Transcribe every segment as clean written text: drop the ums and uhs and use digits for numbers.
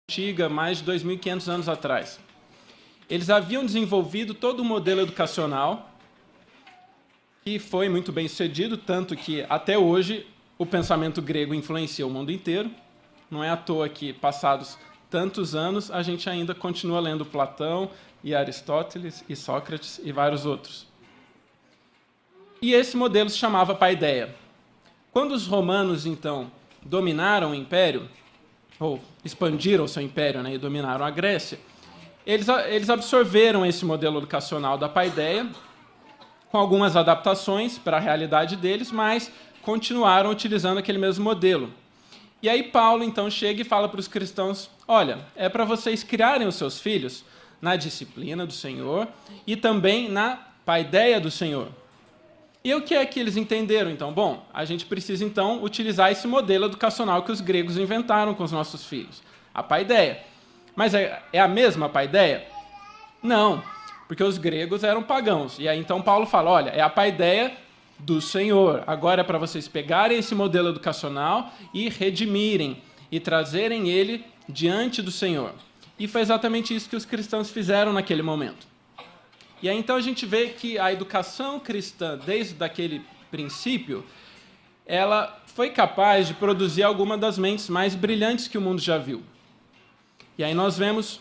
antiga, mais de 2.500 anos atrás. Eles haviam desenvolvido todo um modelo educacional que foi muito bem sucedido, tanto que, até hoje, o pensamento grego influencia o mundo inteiro. Não é à toa que, passados tantos anos, a gente ainda continua lendo Platão e Aristóteles e Sócrates e vários outros. E esse modelo se chamava paideia. Quando os romanos, então, dominaram o império, ou expandiram o seu império, né, e dominaram a Grécia, eles absorveram esse modelo educacional da paideia, com algumas adaptações para a realidade deles, mas continuaram utilizando aquele mesmo modelo. E aí Paulo, então, chega e fala para os cristãos, olha, é para vocês criarem os seus filhos na disciplina do Senhor e também na paideia do Senhor. E o que é que eles entenderam, então? Bom, a gente precisa, então, utilizar esse modelo educacional que os gregos inventaram com os nossos filhos, a paideia. Mas é a mesma paideia? Não, porque os gregos eram pagãos. E aí, então, Paulo fala, olha, é a paideia do Senhor. Agora é para vocês pegarem esse modelo educacional e redimirem, e trazerem ele diante do Senhor. E foi exatamente isso que os cristãos fizeram naquele momento. E aí, então, a gente vê que a educação cristã, desde aquele princípio, ela foi capaz de produzir alguma das mentes mais brilhantes que o mundo já viu. E aí nós vemos,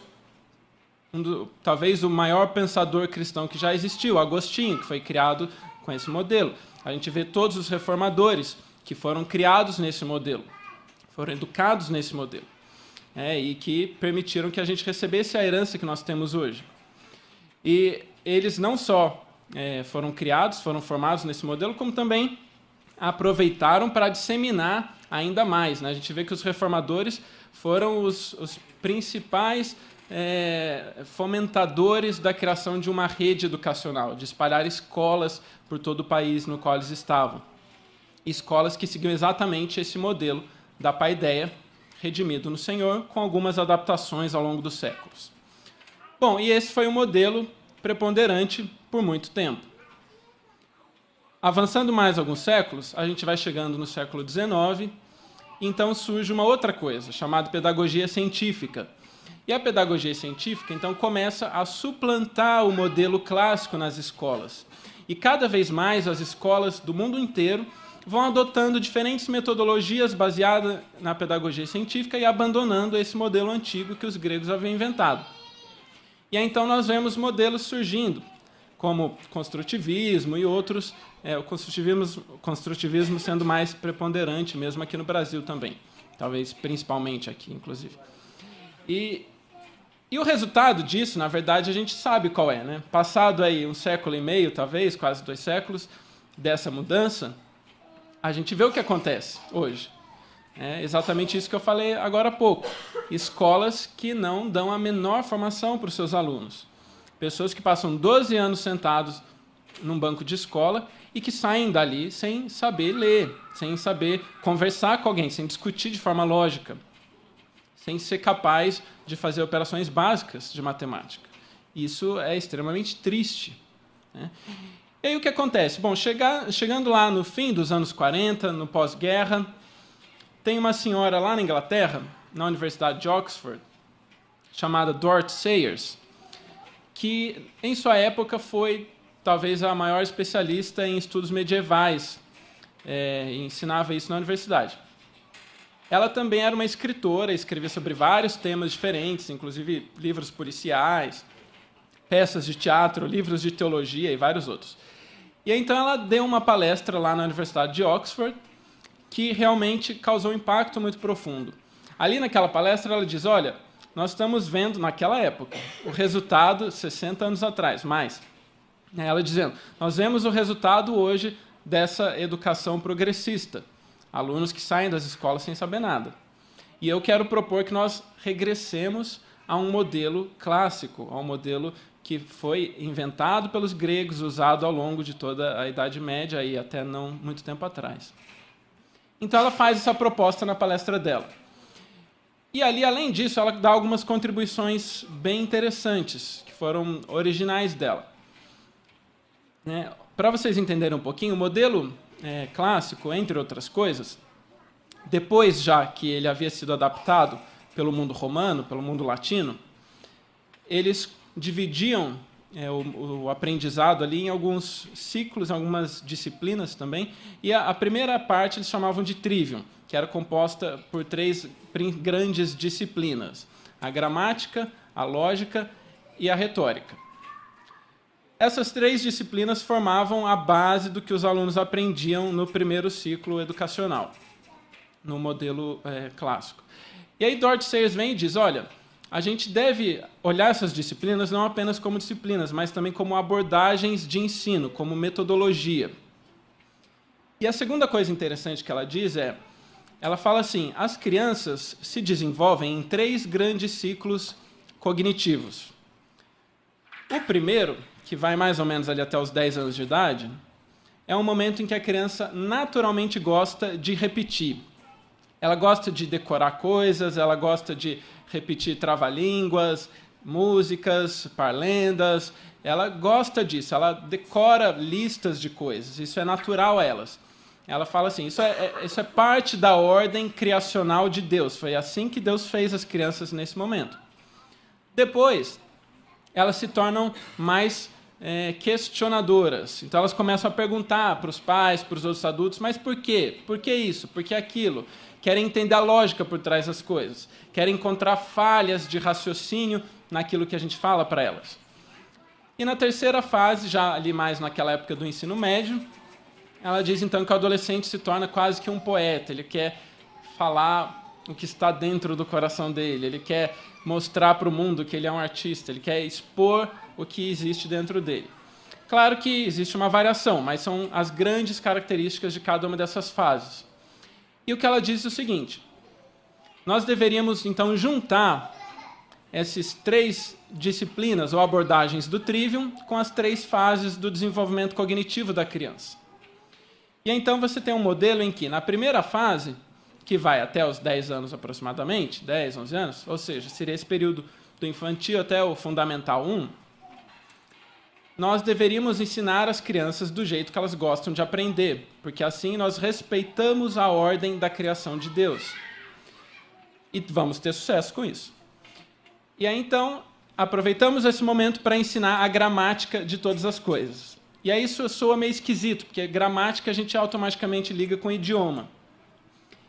talvez, o maior pensador cristão que já existiu, Agostinho, que foi criado com esse modelo. A gente vê todos os reformadores que foram criados nesse modelo, foram educados nesse modelo, e que permitiram que a gente recebesse a herança que nós temos hoje. E eles não só foram criados, foram formados nesse modelo, como também aproveitaram para disseminar ainda mais, né? A gente vê que os reformadores foram os principais fomentadores da criação de uma rede educacional, de espalhar escolas por todo o país no qual eles estavam. Escolas que seguiam exatamente esse modelo da paideia, redimido no Senhor, com algumas adaptações ao longo dos séculos. Bom, e esse foi um modelo preponderante por muito tempo. Avançando mais alguns séculos, a gente vai chegando no século XIX, então surge uma outra coisa, chamada pedagogia científica. E a pedagogia científica, então, começa a suplantar o modelo clássico nas escolas. E cada vez mais as escolas do mundo inteiro vão adotando diferentes metodologias baseadas na pedagogia científica e abandonando esse modelo antigo que os gregos haviam inventado. E aí, então, nós vemos modelos surgindo, como construtivismo e outros, o construtivismo sendo mais preponderante mesmo aqui no Brasil também, talvez principalmente aqui, inclusive. E o resultado disso, na verdade, a gente sabe qual é, né? Passado aí 1,5 séculos, talvez, quase 2 séculos, dessa mudança, a gente vê o que acontece hoje. É exatamente isso que eu falei agora há pouco. Escolas que não dão a menor formação para os seus alunos. Pessoas que passam 12 anos sentados num banco de escola e que saem dali sem saber ler, sem saber conversar com alguém, sem discutir de forma lógica, sem ser capaz de fazer operações básicas de matemática. Isso é extremamente triste, né? E aí o que acontece? Bom, chegando lá no fim dos anos 40, no pós-guerra, tem uma senhora lá na Inglaterra, na Universidade de Oxford, chamada Dorothy Sayers, que em sua época foi talvez a maior especialista em estudos medievais, e ensinava isso na universidade. Ela também era uma escritora, escrevia sobre vários temas diferentes, inclusive livros policiais, peças de teatro, livros de teologia e vários outros. E aí, então ela deu uma palestra lá na Universidade de Oxford que realmente causou um impacto muito profundo. Ali naquela palestra ela diz, olha, nós estamos vendo naquela época o resultado, 60 anos atrás, mais. Ela dizendo, nós vemos o resultado hoje dessa educação progressista. Alunos que saem das escolas sem saber nada. E eu quero propor que nós regressemos a um modelo clássico, a um modelo que foi inventado pelos gregos, usado ao longo de toda a Idade Média e até não muito tempo atrás. Então ela faz essa proposta na palestra dela. E ali, além disso, ela dá algumas contribuições bem interessantes, que foram originais dela. Para vocês entenderem um pouquinho, o modelo clássico, entre outras coisas, depois já que ele havia sido adaptado pelo mundo romano, pelo mundo latino, eles dividiam o aprendizado ali em alguns ciclos, em algumas disciplinas também, e a primeira parte eles chamavam de trivium, que era composta por 3 grandes disciplinas: a gramática, a lógica e a retórica. Essas 3 disciplinas formavam a base do que os alunos aprendiam no primeiro ciclo educacional, no modelo clássico. E aí Dorothy Sayers vem e diz, olha, a gente deve olhar essas disciplinas não apenas como disciplinas, mas também como abordagens de ensino, como metodologia. E a segunda coisa interessante que ela diz ela fala assim, as crianças se desenvolvem em 3 grandes ciclos cognitivos. O primeiro, que vai mais ou menos ali até os 10 anos de idade, é um momento em que a criança naturalmente gosta de repetir. Ela gosta de decorar coisas, ela gosta de repetir trava-línguas, músicas, parlendas, ela gosta disso, ela decora listas de coisas, isso é natural a elas. Ela fala assim, isso é parte da ordem criacional de Deus, foi assim que Deus fez as crianças nesse momento. Depois, elas se tornam mais questionadoras. Então, elas começam a perguntar para os pais, para os outros adultos, mas por quê? Por que isso? Por que aquilo? Querem entender a lógica por trás das coisas. Querem encontrar falhas de raciocínio naquilo que a gente fala para elas. E na terceira fase, já ali mais naquela época do ensino médio, ela diz então que o adolescente se torna quase que um poeta. Ele quer falar o que está dentro do coração dele. Ele quer mostrar para o mundo que ele é um artista. Ele quer expor o que existe dentro dele. Claro que existe uma variação, mas são as grandes características de cada uma dessas fases. E o que ela diz é o seguinte, nós deveríamos, então, juntar essas 3 disciplinas ou abordagens do trivium com as 3 fases do desenvolvimento cognitivo da criança. E então você tem um modelo em que, na primeira fase, que vai até os 10 anos aproximadamente, 10, 11 anos, ou seja, seria esse período do infantil até o Fundamental 1, nós deveríamos ensinar as crianças do jeito que elas gostam de aprender, porque assim nós respeitamos a ordem da criação de Deus. E vamos ter sucesso com isso. E aí, então, aproveitamos esse momento para ensinar a gramática de todas as coisas. E aí isso soa meio esquisito, porque gramática a gente automaticamente liga com idioma.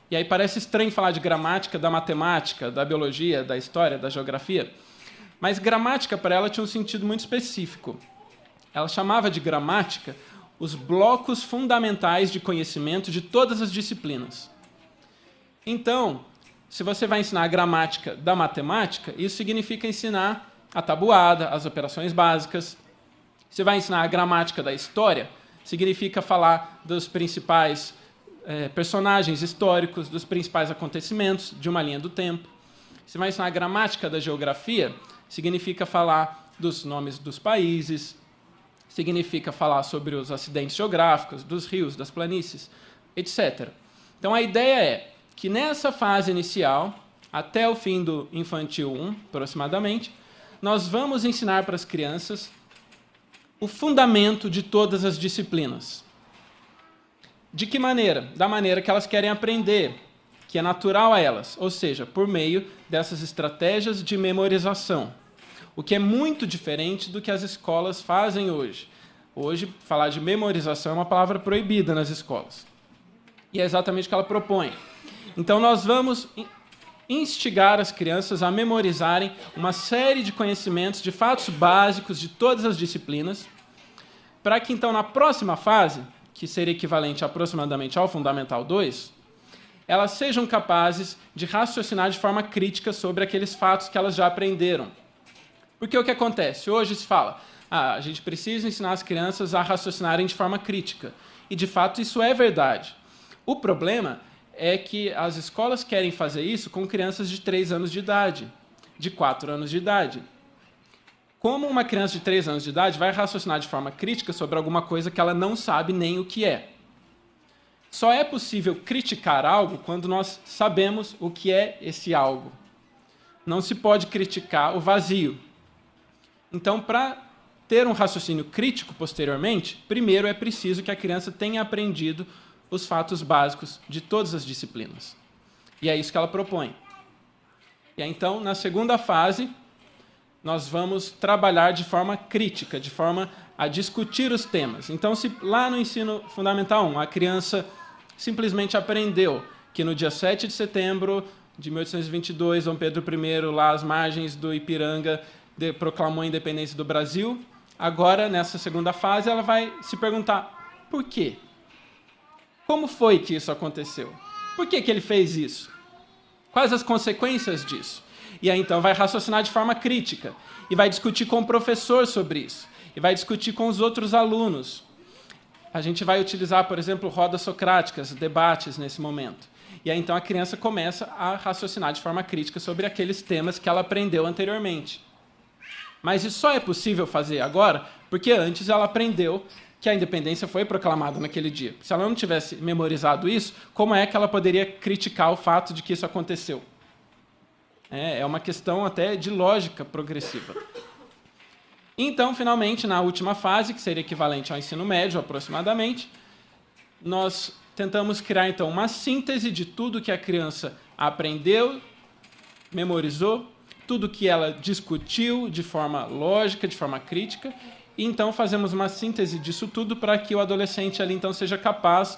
E aí parece estranho falar de gramática da matemática, da biologia, da história, da geografia. Mas gramática, para ela, tinha um sentido muito específico. Ela chamava de gramática os blocos fundamentais de conhecimento de todas as disciplinas. Então, se você vai ensinar a gramática da matemática, isso significa ensinar a tabuada, as operações básicas. Se vai ensinar a gramática da história, significa falar dos principais personagens históricos, dos principais acontecimentos de uma linha do tempo. Se vai ensinar a gramática da geografia, significa falar dos nomes dos países, significa falar sobre os acidentes geográficos, dos rios, das planícies, etc. Então, a ideia é que nessa fase inicial, até o fim do infantil 1, aproximadamente, nós vamos ensinar para as crianças o fundamento de todas as disciplinas. De que maneira? Da maneira que elas querem aprender, que é natural a elas, ou seja, por meio dessas estratégias de memorização. O que é muito diferente do que as escolas fazem hoje. Hoje, falar de memorização é uma palavra proibida nas escolas. E é exatamente o que ela propõe. Então, nós vamos instigar as crianças a memorizarem uma série de conhecimentos, de fatos básicos de todas as disciplinas, para que, então, na próxima fase, que seria equivalente aproximadamente ao Fundamental 2, elas sejam capazes de raciocinar de forma crítica sobre aqueles fatos que elas já aprenderam. Porque o que acontece? Hoje se fala, a gente precisa ensinar as crianças a raciocinarem de forma crítica. E, de fato, isso é verdade. O problema é que as escolas querem fazer isso com crianças de 3 anos de idade, de 4 anos de idade. Como uma criança de 3 anos de idade vai raciocinar de forma crítica sobre alguma coisa que ela não sabe nem o que é? Só é possível criticar algo quando nós sabemos o que é esse algo. Não se pode criticar o vazio. Então, para ter um raciocínio crítico posteriormente, primeiro é preciso que a criança tenha aprendido os fatos básicos de todas as disciplinas. E é isso que ela propõe. E aí, então, na segunda fase, nós vamos trabalhar de forma crítica, de forma a discutir os temas. Então, se lá no ensino fundamental 1, a criança simplesmente aprendeu que no dia 7 de setembro de 1822, Dom Pedro I, lá às margens do Ipiranga, proclamou a independência do Brasil, agora, nessa segunda fase, ela vai se perguntar, por quê? Como foi que isso aconteceu? Por que ele fez isso? Quais as consequências disso? E aí, então, vai raciocinar de forma crítica e vai discutir com o professor sobre isso e vai discutir com os outros alunos. A gente vai utilizar, por exemplo, rodas socráticas, debates nesse momento. E aí, então, a criança começa a raciocinar de forma crítica sobre aqueles temas que ela aprendeu anteriormente. Mas isso só é possível fazer agora porque antes ela aprendeu que a independência foi proclamada naquele dia. Se ela não tivesse memorizado isso, como é que ela poderia criticar o fato de que isso aconteceu? É uma questão até de lógica progressiva. Então, finalmente, na última fase, que seria equivalente ao ensino médio, aproximadamente, nós tentamos criar, então, uma síntese de tudo que a criança aprendeu, memorizou, tudo que ela discutiu de forma lógica, de forma crítica, e então fazemos uma síntese disso tudo para que o adolescente ali, então, seja capaz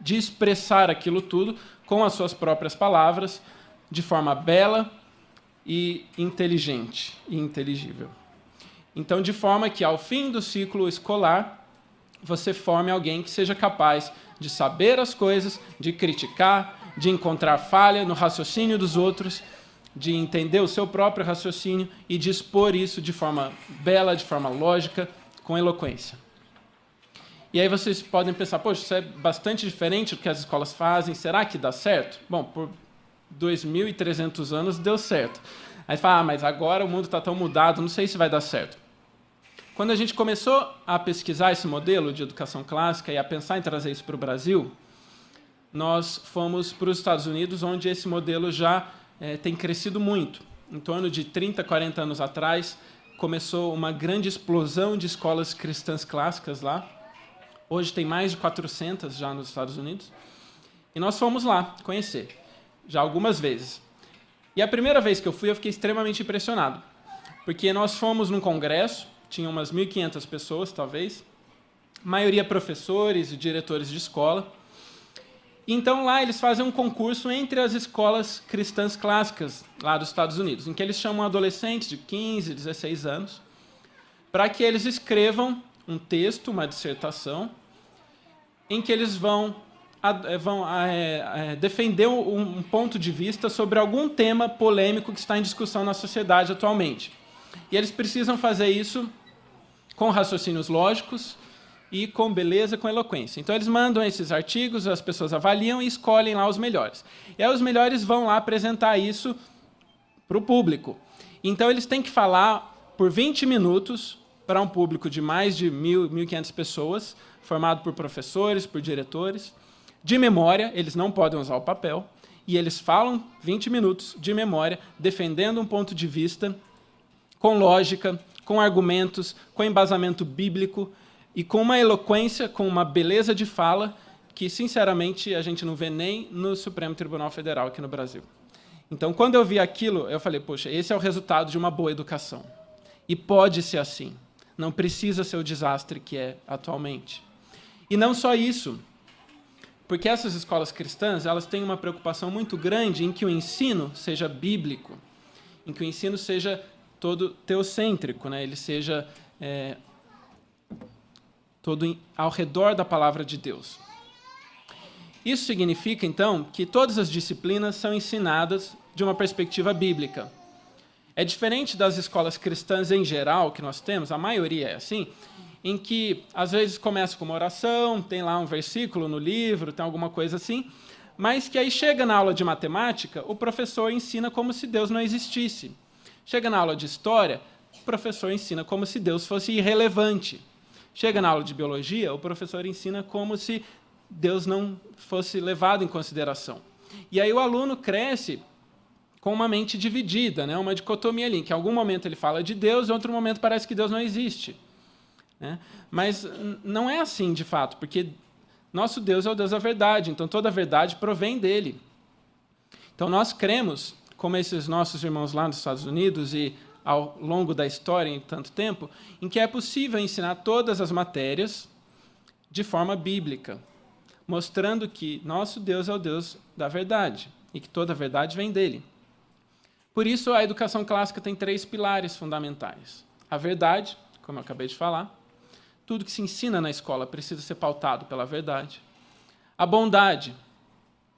de expressar aquilo tudo com as suas próprias palavras, de forma bela e inteligente e inteligível. Então, de forma que, ao fim do ciclo escolar, você forme alguém que seja capaz de saber as coisas, de criticar, de encontrar falha no raciocínio dos outros, de entender o seu próprio raciocínio e de expor isso de forma bela, de forma lógica, com eloquência. E aí vocês podem pensar, poxa, isso é bastante diferente do que as escolas fazem, será que dá certo? Bom, por 2.300 anos deu certo. Aí fala, mas agora o mundo está tão mudado, não sei se vai dar certo. Quando a gente começou a pesquisar esse modelo de educação clássica e a pensar em trazer isso para o Brasil, nós fomos para os Estados Unidos, onde esse modelo já tem crescido muito. Em torno de 30, 40 anos atrás, começou uma grande explosão de escolas cristãs clássicas lá. Hoje tem mais de 400 já nos Estados Unidos. E nós fomos lá conhecer, já algumas vezes. E a primeira vez que eu fui, eu fiquei extremamente impressionado. Porque nós fomos num congresso, tinha umas 1.500 pessoas, talvez, maioria professores e diretores de escola. Então, lá eles fazem um concurso entre as escolas cristãs clássicas lá dos Estados Unidos, em que eles chamam adolescentes de 15, 16 anos, para que eles escrevam um texto, uma dissertação, em que eles vão defender um ponto de vista sobre algum tema polêmico que está em discussão na sociedade atualmente. E eles precisam fazer isso com raciocínios lógicos e com beleza, com eloquência. Então, eles mandam esses artigos, as pessoas avaliam e escolhem lá os melhores. E aí os melhores vão lá apresentar isso para o público. Então, eles têm que falar por 20 minutos para um público de mais de 1.500 pessoas, formado por professores, por diretores, de memória, eles não podem usar o papel, e eles falam 20 minutos de memória, defendendo um ponto de vista com lógica, com argumentos, com embasamento bíblico, e com uma eloquência, com uma beleza de fala que, sinceramente, a gente não vê nem no Supremo Tribunal Federal aqui no Brasil. Então, quando eu vi aquilo, eu falei, poxa, esse é o resultado de uma boa educação. E pode ser assim. Não precisa ser o desastre que é atualmente. E não só isso, porque essas escolas cristãs, elas têm uma preocupação muito grande em que o ensino seja bíblico, em que o ensino seja todo teocêntrico, né? Ele seja todo ao redor da palavra de Deus. Isso significa, então, que todas as disciplinas são ensinadas de uma perspectiva bíblica. É diferente das escolas cristãs em geral que nós temos, a maioria é assim, em que às vezes começa com uma oração, tem lá um versículo no livro, tem alguma coisa assim, mas que aí chega na aula de matemática, o professor ensina como se Deus não existisse. Chega na aula de história, o professor ensina como se Deus fosse irrelevante. Chega na aula de biologia, o professor ensina como se Deus não fosse levado em consideração. E aí o aluno cresce com uma mente dividida, né? Uma dicotomia ali, que em algum momento ele fala de Deus, em outro momento parece que Deus não existe. Né? Mas não é assim, de fato, porque nosso Deus é o Deus da verdade, então toda a verdade provém dele. Então nós cremos como esses nossos irmãos lá nos Estados Unidos e ao longo da história em tanto tempo, em que é possível ensinar todas as matérias de forma bíblica, mostrando que nosso Deus é o Deus da verdade e que toda a verdade vem dele. Por isso, a educação clássica tem 3 pilares fundamentais. A verdade, como eu acabei de falar, tudo que se ensina na escola precisa ser pautado pela verdade. A bondade,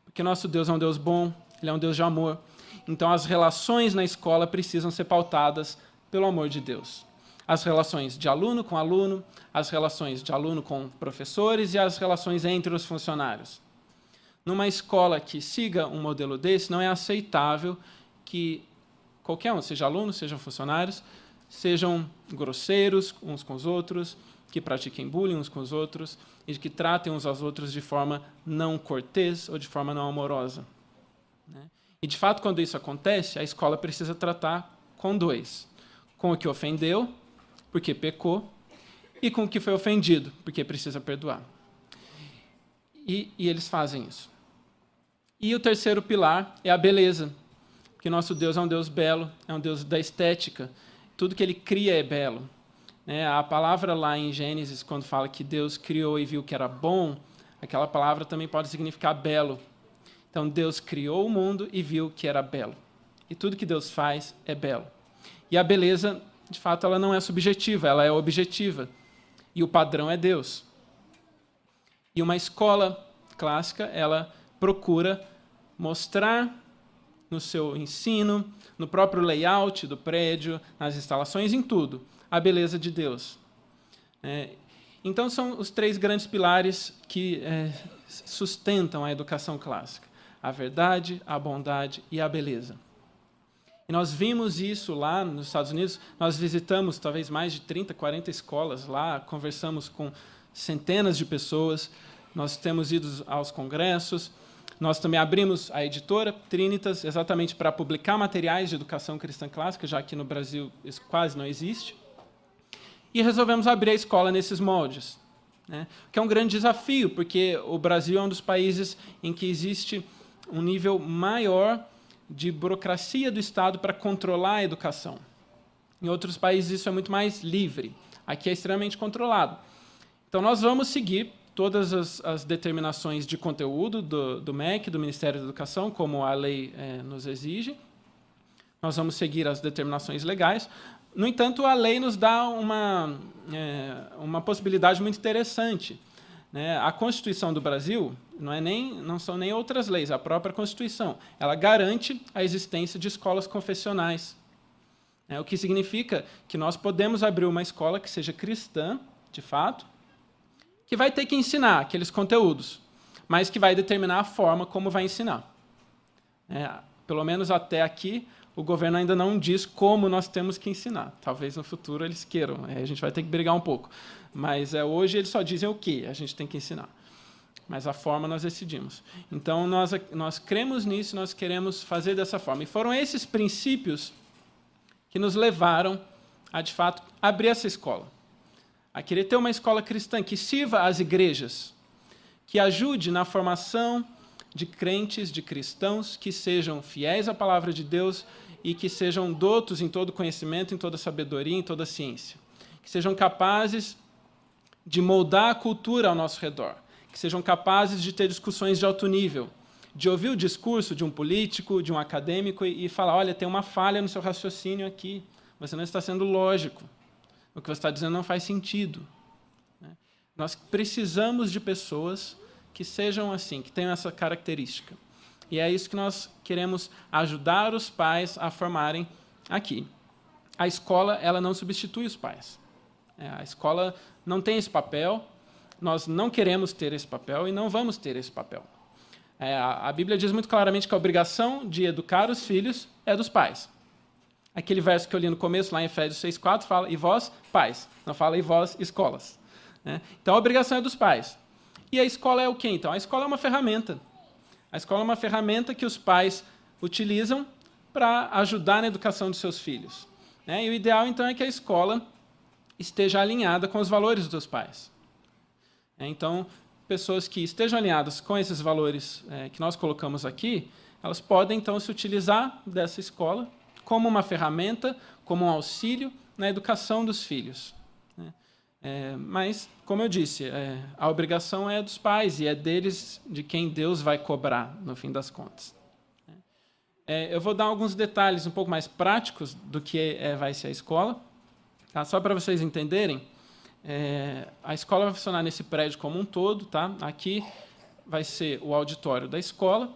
porque nosso Deus é um Deus bom, ele é um Deus de amor. Então, as relações na escola precisam ser pautadas pelo amor de Deus. As relações de aluno com aluno, as relações de aluno com professores e as relações entre os funcionários. Numa escola que siga um modelo desse, não é aceitável que qualquer um, seja aluno, sejam funcionários, sejam grosseiros uns com os outros, que pratiquem bullying uns com os outros e que tratem uns aos outros de forma não cortês ou de forma não amorosa. E, de fato, quando isso acontece, a escola precisa tratar com 2. Com o que ofendeu, porque pecou, e com o que foi ofendido, porque precisa perdoar. E eles fazem isso. E o terceiro pilar é a beleza, porque nosso Deus é um Deus belo, é um Deus da estética. Tudo que ele cria é belo. A palavra lá em Gênesis, quando fala que Deus criou e viu que era bom, aquela palavra também pode significar belo. Então, Deus criou o mundo e viu que era belo. E tudo que Deus faz é belo. E a beleza, de fato, ela não é subjetiva, ela é objetiva. E o padrão é Deus. E uma escola clássica, ela procura mostrar no seu ensino, no próprio layout do prédio, nas instalações, em tudo, a beleza de Deus. Então, são os 3 grandes pilares que sustentam a educação clássica: a verdade, a bondade e a beleza. E nós vimos isso lá nos Estados Unidos, nós visitamos talvez mais de 30, 40 escolas lá, conversamos com centenas de pessoas, nós temos ido aos congressos, nós também abrimos a editora Trinitas exatamente para publicar materiais de educação cristã clássica, já que no Brasil isso quase não existe, e resolvemos abrir a escola nesses moldes, que é um grande desafio, porque o Brasil é um dos países em que existe um nível maior de burocracia do Estado para controlar a educação. Em outros países isso é muito mais livre. Aqui é extremamente controlado. Então, nós vamos seguir todas as determinações de conteúdo do MEC, do Ministério da Educação, como a lei nos exige. Nós vamos seguir as determinações legais. No entanto, a lei nos dá uma possibilidade muito interessante. A Constituição do Brasil não são nem outras leis, a própria Constituição. Ela garante a existência de escolas confessionais, o que significa que nós podemos abrir uma escola que seja cristã, de fato, que vai ter que ensinar aqueles conteúdos, mas que vai determinar a forma como vai ensinar. Pelo menos até aqui, o governo ainda não diz como nós temos que ensinar. Talvez no futuro eles queiram, a gente vai ter que brigar um pouco. Mas hoje eles só dizem o que a gente tem que ensinar. Mas a forma nós decidimos. Então, nós cremos nisso, nós queremos fazer dessa forma. E foram esses princípios que nos levaram a, de fato, abrir essa escola. A querer ter uma escola cristã que sirva às igrejas, que ajude na formação de crentes, de cristãos, que sejam fiéis à palavra de Deus e que sejam doutos em todo conhecimento, em toda sabedoria, em toda ciência. Que sejam capazes de moldar a cultura ao nosso redor, que sejam capazes de ter discussões de alto nível, de ouvir o discurso de um político, de um acadêmico e falar, olha, tem uma falha no seu raciocínio aqui, você não está sendo lógico, o que você está dizendo não faz sentido. Nós precisamos de pessoas que sejam assim, que tenham essa característica. E é isso que nós queremos ajudar os pais a formarem aqui. A escola, ela não substitui os pais. A escola não tem esse papel, nós não queremos ter esse papel e não vamos ter esse papel. A Bíblia diz muito claramente que a obrigação de educar os filhos é dos pais. Aquele verso que eu li no começo, lá em Efésios 6,4, fala, e vós, pais, não fala, e vós, escolas. Então, a obrigação é dos pais. E a escola é o quê, então? A escola é uma ferramenta. A escola é uma ferramenta que os pais utilizam para ajudar na educação dos seus filhos. E o ideal, então, é que a escola esteja alinhada com os valores dos pais. Então, pessoas que estejam alinhadas com esses valores que nós colocamos aqui, elas podem, então, se utilizar dessa escola como uma ferramenta, como um auxílio na educação dos filhos. Mas, como eu disse, a obrigação é dos pais e é deles de quem Deus vai cobrar, no fim das contas. Eu vou dar alguns detalhes um pouco mais práticos do que vai ser a escola. Tá? Só para vocês entenderem, a escola vai funcionar nesse prédio como um todo. Tá? Aqui vai ser o auditório da escola.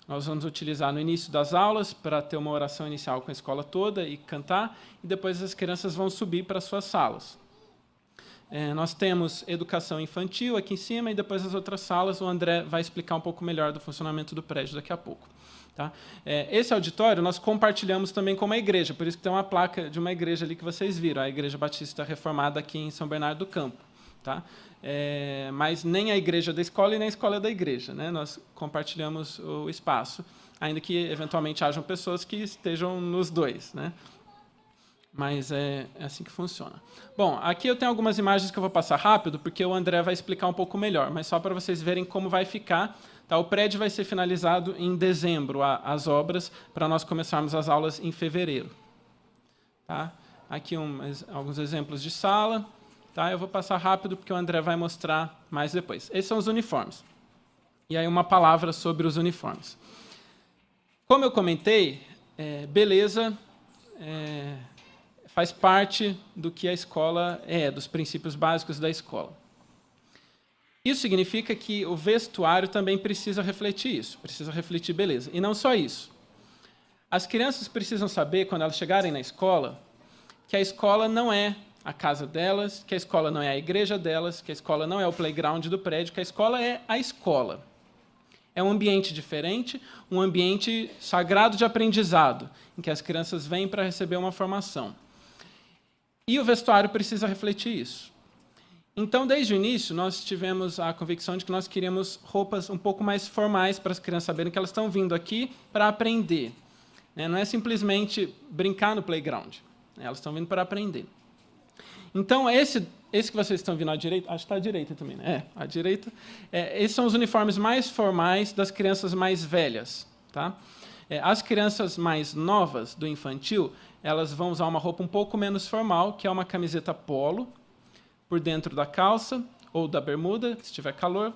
Nós vamos utilizar no início das aulas para ter uma oração inicial com a escola toda e cantar, e depois as crianças vão subir para as suas salas. Nós temos educação infantil aqui em cima, e depois as outras salas o André vai explicar um pouco melhor do funcionamento do prédio daqui a pouco. Tá? Esse auditório nós compartilhamos também com uma igreja, por isso que tem uma placa de uma igreja ali que vocês viram, a Igreja Batista Reformada aqui em São Bernardo do Campo. Tá? Mas nem a igreja da escola e nem a escola da igreja, né? Nós compartilhamos o espaço, ainda que eventualmente hajam pessoas que estejam nos dois, né? Mas é assim que funciona. Bom, aqui eu tenho algumas imagens que eu vou passar rápido, porque o André vai explicar um pouco melhor, mas só para vocês verem como vai ficar. Tá? O prédio vai ser finalizado em dezembro, as obras, para nós começarmos as aulas em fevereiro. Tá? Aqui alguns exemplos de sala. Tá? Eu vou passar rápido, porque o André vai mostrar mais depois. Esses são os uniformes. E aí uma palavra sobre os uniformes. Como eu comentei, beleza faz parte do que a escola dos princípios básicos da escola. Isso significa que o vestuário também precisa refletir isso, precisa refletir beleza. E não só isso. As crianças precisam saber, quando elas chegarem na escola, que a escola não é a casa delas, que a escola não é a igreja delas, que a escola não é o playground do prédio, que a escola é a escola. É um ambiente diferente, um ambiente sagrado de aprendizado, em que as crianças vêm para receber uma formação. E o vestuário precisa refletir isso. Então, desde o início, nós tivemos a convicção de que nós queríamos roupas um pouco mais formais para as crianças saberem que elas estão vindo aqui para aprender. Não é simplesmente brincar no playground. Elas estão vindo para aprender. Então, esse que vocês estão vendo à direita, acho que está à direita também, né? À direita. Esses são os uniformes mais formais das crianças mais velhas. Tá? As crianças mais novas, do infantil, elas vão usar uma roupa um pouco menos formal, que é uma camiseta polo, por dentro da calça, ou da bermuda, se tiver calor,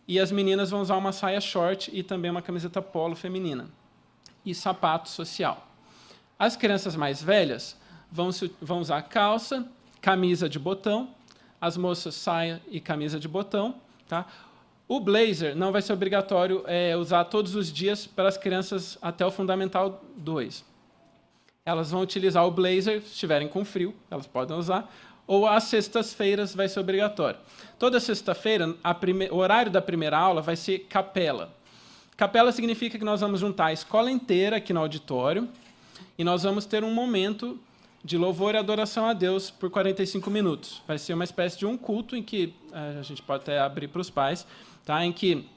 e as meninas vão usar uma saia short e também uma camiseta polo feminina, e sapato social. As crianças mais velhas vão usar calça, camisa de botão, as moças saia e camisa de botão. Tá? O blazer não vai ser obrigatório usar todos os dias para as crianças até o Fundamental 2. Elas vão utilizar o blazer, se estiverem com frio, elas podem usar, ou às sextas-feiras vai ser obrigatório. Toda sexta-feira, o horário da primeira aula vai ser capela. Capela significa que nós vamos juntar a escola inteira aqui no auditório e nós vamos ter um momento de louvor e adoração a Deus por 45 minutos. Vai ser uma espécie de um culto em que a gente pode até abrir para os pais, tá? Em que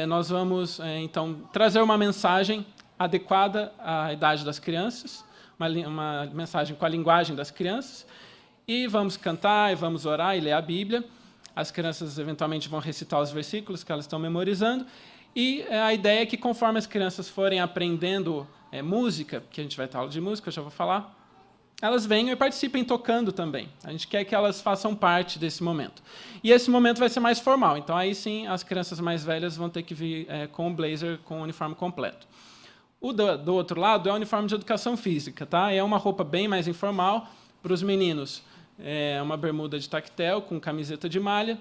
nós vamos, então, trazer uma mensagem adequada à idade das crianças, uma mensagem com a linguagem das crianças, e vamos cantar, e vamos orar e ler a Bíblia. As crianças, eventualmente, vão recitar os versículos que elas estão memorizando, e a ideia é que, conforme as crianças forem aprendendo música, que a gente vai ter aula de música, eu já vou falar, elas venham e participem tocando também. A gente quer que elas façam parte desse momento. E esse momento vai ser mais formal, então aí sim as crianças mais velhas vão ter que vir com o blazer, com o uniforme completo. O do outro lado é o uniforme de educação física. Tá? É uma roupa bem mais informal. Para os meninos, é uma bermuda de tactel com camiseta de malha.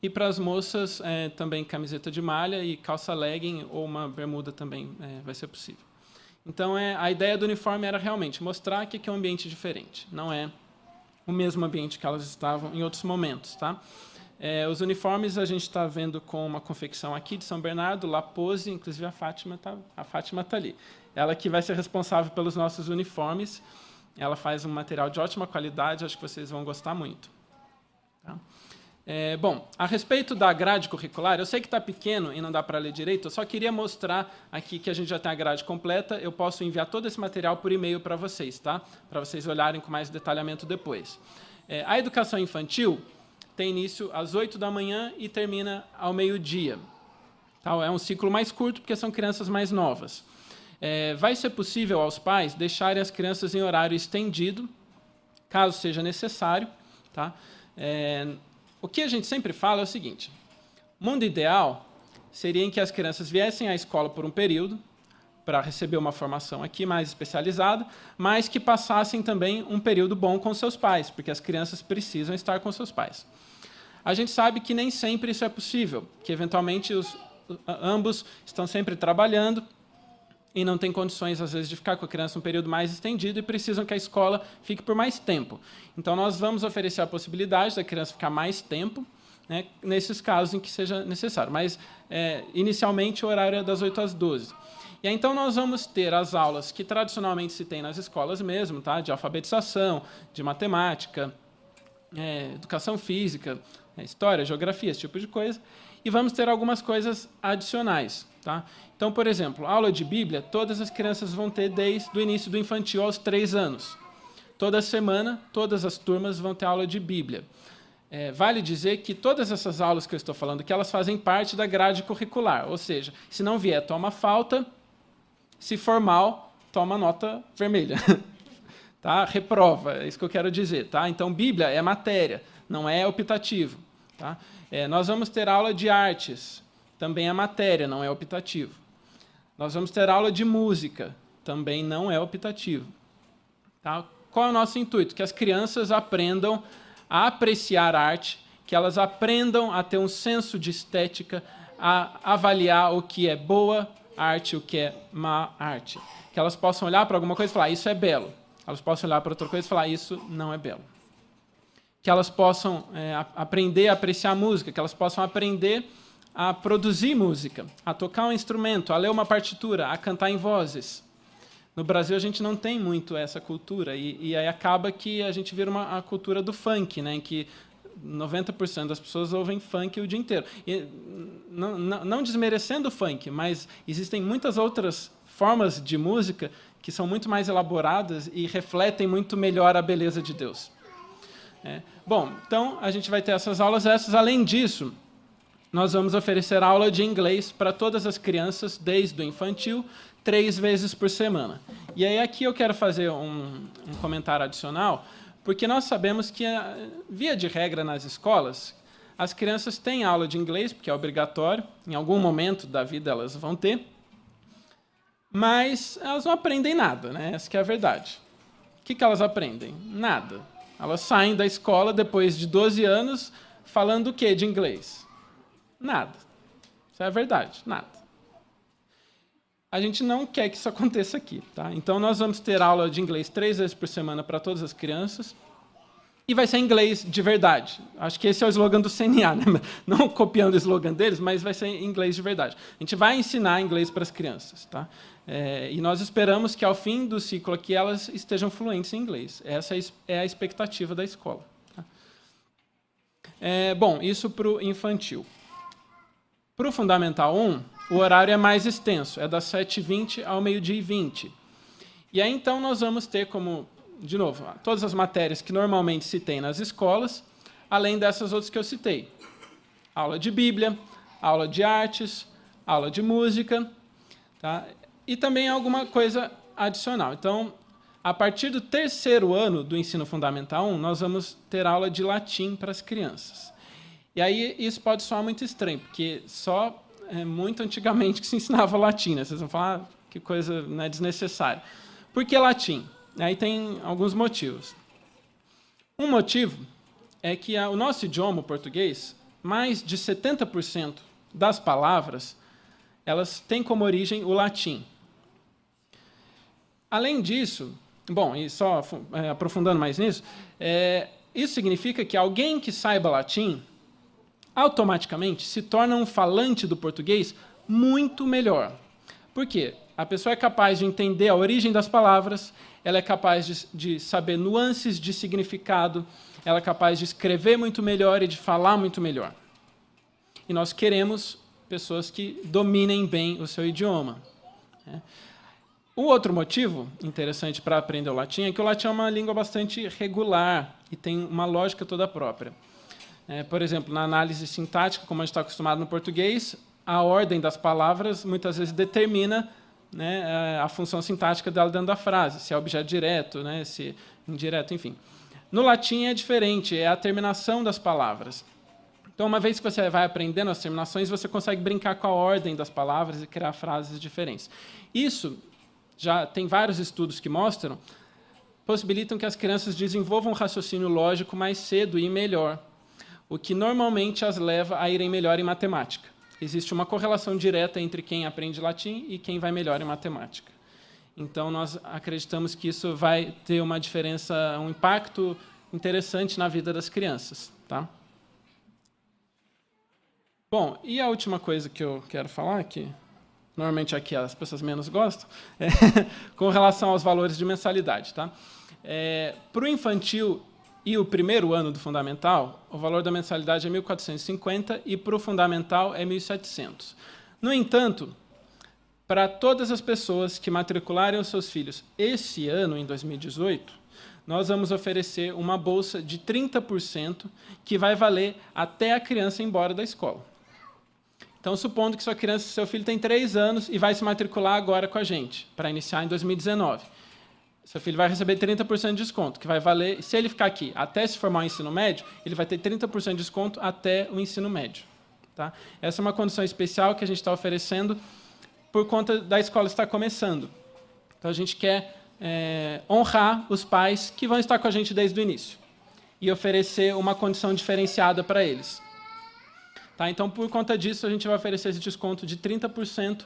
E para as moças, também camiseta de malha e calça legging ou uma bermuda também vai ser possível. Então, a ideia do uniforme era realmente mostrar que é um ambiente diferente. Não é o mesmo ambiente que elas estavam em outros momentos. Tá? Os uniformes a gente está vendo com uma confecção aqui de São Bernardo, La Pose, inclusive a Fátima está ali. Ela que vai ser responsável pelos nossos uniformes. Ela faz um material de ótima qualidade, acho que vocês vão gostar muito. Tá? Bom, a respeito da grade curricular, eu sei que está pequeno e não dá para ler direito, eu só queria mostrar aqui que a gente já tem a grade completa, eu posso enviar todo esse material por e-mail para vocês, tá? Para vocês olharem com mais detalhamento depois. A educação infantil tem início às 8 da manhã e termina ao meio-dia. Tá? É um ciclo mais curto, porque são crianças mais novas. Vai ser possível aos pais deixarem as crianças em horário estendido, caso seja necessário. Tá? O que a gente sempre fala é o seguinte: o mundo ideal seria em que as crianças viessem à escola por um período, para receber uma formação aqui mais especializada, mas que passassem também um período bom com seus pais, porque as crianças precisam estar com seus pais. A gente sabe que nem sempre isso é possível, que eventualmente ambos estão sempre trabalhando e não têm condições, às vezes, de ficar com a criança um período mais estendido e precisam que a escola fique por mais tempo. Então, nós vamos oferecer a possibilidade da criança ficar mais tempo, né, nesses casos em que seja necessário. Mas, inicialmente, o horário é das 8 às 12. E aí, então, nós vamos ter as aulas que tradicionalmente se tem nas escolas mesmo, tá? De alfabetização, de matemática, educação física, história, geografia, esse tipo de coisa. E vamos ter algumas coisas adicionais. Tá? Então, por exemplo, aula de Bíblia, todas as crianças vão ter desde o início do infantil aos 3 anos. Toda semana, todas as turmas vão ter aula de Bíblia. Vale dizer que todas essas aulas que eu estou falando, que elas fazem parte da grade curricular, ou seja, se não vier, toma falta, se for mal, toma nota vermelha. Tá? Reprova, é isso que eu quero dizer. Tá? Então, Bíblia é matéria, não é optativo. Tá? Nós vamos ter aula de artes, também é matéria, não é optativo. Nós vamos ter aula de música, também não é optativo. Tá? Qual é o nosso intuito? Que as crianças aprendam a apreciar arte, que elas aprendam a ter um senso de estética, a avaliar o que é boa arte, o que é má arte. Que elas possam olhar para alguma coisa e falar, isso é belo. Elas possam olhar para outra coisa e falar, isso não é belo. Que elas possam aprender a apreciar música, que elas possam aprender a produzir música, a tocar um instrumento, a ler uma partitura, a cantar em vozes. No Brasil, a gente não tem muito essa cultura, e aí acaba que a gente vira a cultura do funk, né, em que 90% das pessoas ouvem funk o dia inteiro. E não desmerecendo o funk, mas existem muitas outras formas de música que são muito mais elaboradas e refletem muito melhor a beleza de Deus. Bom, então, a gente vai ter essas aulas extras. Além disso, nós vamos oferecer aula de inglês para todas as crianças, desde o infantil, 3 vezes por semana. E aí aqui eu quero fazer um comentário adicional, porque nós sabemos que, via de regra nas escolas, as crianças têm aula de inglês, porque é obrigatório, em algum momento da vida elas vão ter, mas elas não aprendem nada, né? Essa que é a verdade. O que elas aprendem? Nada. Elas saem da escola depois de 12 anos falando o quê de inglês? Nada. Isso é a verdade, nada. A gente não quer que isso aconteça aqui. Tá? Então, nós vamos ter aula de inglês 3 vezes por semana para todas as crianças. E vai ser inglês de verdade. Acho que esse é o slogan do CNA, né? Não copiando o slogan deles, mas vai ser inglês de verdade. A gente vai ensinar inglês para as crianças. Tá? E nós esperamos que, ao fim do ciclo aqui, elas estejam fluentes em inglês. Essa é a expectativa da escola. Tá? Bom, isso para o infantil. Para o Fundamental 1, o horário é mais extenso, é das 7h20 ao 12h20. E aí, então, nós vamos ter como, de novo, todas as matérias que normalmente se tem nas escolas, além dessas outras que eu citei. Aula de Bíblia, aula de artes, aula de música, tá? E também alguma coisa adicional. Então, a partir do 3º ano do Ensino Fundamental 1, nós vamos ter aula de latim para as crianças. E aí isso pode soar muito estranho, porque só muito antigamente que se ensinava latim, né? Vocês vão falar, que coisa, né, desnecessária. Por que latim? Aí tem alguns motivos. Um motivo é que o nosso idioma, o português, mais de 70% das palavras, elas têm como origem o latim. Além disso, bom, e só aprofundando mais nisso, isso significa que alguém que saiba latim automaticamente se torna um falante do português muito melhor. Por quê? A pessoa é capaz de entender a origem das palavras, ela é capaz de saber nuances de significado, ela é capaz de escrever muito melhor e de falar muito melhor. E nós queremos pessoas que dominem bem o seu idioma. O outro motivo interessante para aprender o latim é que o latim é uma língua bastante regular e tem uma lógica toda própria. Por exemplo, na análise sintática, como a gente está acostumado no português, a ordem das palavras muitas vezes determina, né, a função sintática dela dentro da frase, se é objeto direto, né, se indireto, enfim. No latim é diferente, é a terminação das palavras. Então, uma vez que você vai aprendendo as terminações, você consegue brincar com a ordem das palavras e criar frases diferentes. Isso, já tem vários estudos que mostram, possibilitam que as crianças desenvolvam um raciocínio lógico mais cedo e melhor, o que normalmente as leva a irem melhor em matemática. Existe uma correlação direta entre quem aprende latim e quem vai melhor em matemática. Então, nós acreditamos que isso vai ter uma diferença, um impacto interessante na vida das crianças. Tá? Bom, e a última coisa que eu quero falar, que normalmente aqui as pessoas menos gostam, é com relação aos valores de mensalidade. Tá? Para o infantil e o primeiro ano do fundamental, o valor da mensalidade é R$ 1.450 e para o fundamental é R$ 1.700. No entanto, para todas as pessoas que matricularem os seus filhos esse ano, em 2018, nós vamos oferecer uma bolsa de 30% que vai valer até a criança ir embora da escola. Então, supondo que seu filho tem 3 anos e vai se matricular agora com a gente, para iniciar em 2019. Seu filho vai receber 30% de desconto, que vai valer, se ele ficar aqui até se formar o ensino médio, ele vai ter 30% de desconto até o ensino médio. Tá? Essa é uma condição especial que a gente está oferecendo por conta da escola estar começando. Então, a gente quer honrar os pais que vão estar com a gente desde o início e oferecer uma condição diferenciada para eles. Tá? Então, por conta disso, a gente vai oferecer esse desconto de 30%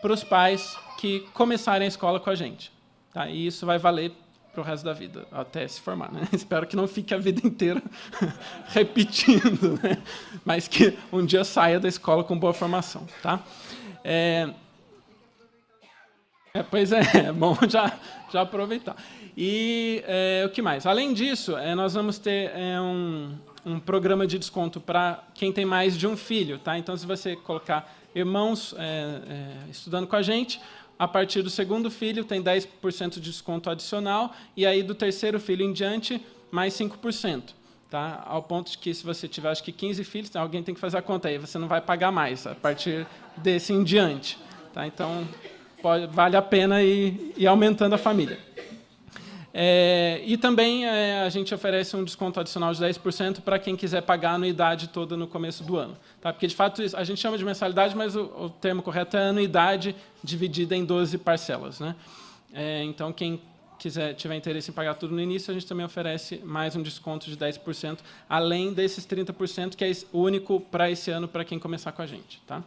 para os pais que começarem a escola com a gente. Tá? E isso vai valer para o resto da vida, até se formar. Né? Espero que não fique a vida inteira repetindo, né? Mas que um dia saia da escola com boa formação. Tá? Pois é bom já aproveitar. E o que mais? Além disso, nós vamos ter um programa de desconto para quem tem mais de um filho. Tá? Então, se você colocar irmãos estudando com a gente, a partir do segundo filho tem 10% de desconto adicional, e aí do terceiro filho em diante, mais 5%. Tá? Ao ponto de que, se você tiver, acho que 15 filhos, alguém tem que fazer a conta aí, você não vai pagar mais a partir desse em diante. Tá? Então, vale a pena ir aumentando a família. E também a gente oferece um desconto adicional de 10% para quem quiser pagar a anuidade toda no começo do ano. Tá? Porque, de fato, a gente chama de mensalidade, mas o termo correto é anuidade dividida em 12 parcelas. Né? Então, quem tiver interesse em pagar tudo no início, a gente também oferece mais um desconto de 10%, além desses 30%, que é o único para esse ano, para quem começar com a gente. Tá?